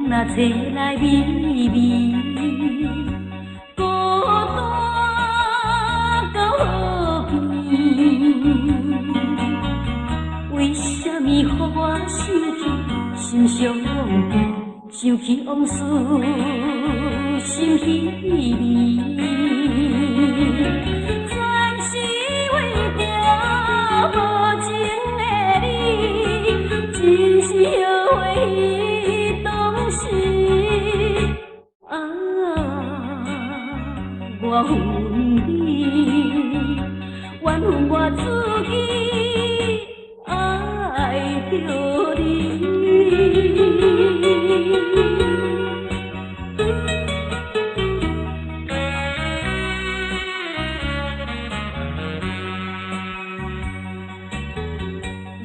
若找来微微，孤单到好边。为什么予我想起心伤悲，想起往事心稀微？全是为着无情的你，真是后悔当时。啊，我恨你，怨恨我自己爱着你。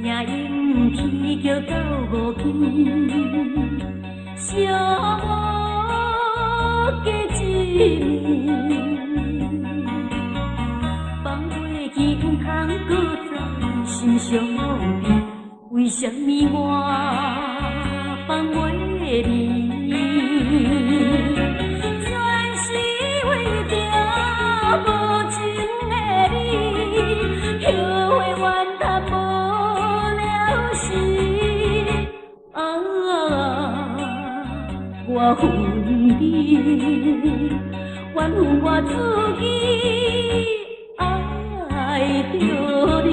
夜莺啼叫到无边，寂寞加一暝。放袂记，毋通搁再心伤悲。为什么我放袂离？全是为着无情的你，后悔怨叹无了时。啊，我恨你，怨恨我自己爱着你。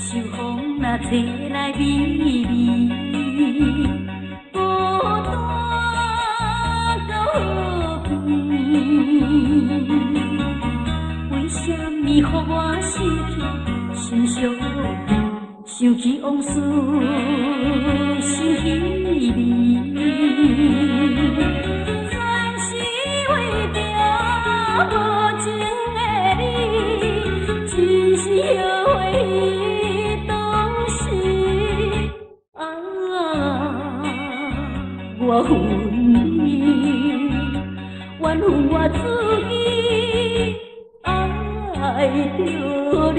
秋风若吹来微微，孤单到好边。为什么予我想起心伤悲，想起往事心稀微？全是为着无情的你，真是后悔。我恨你，怨恨我自己爱着你。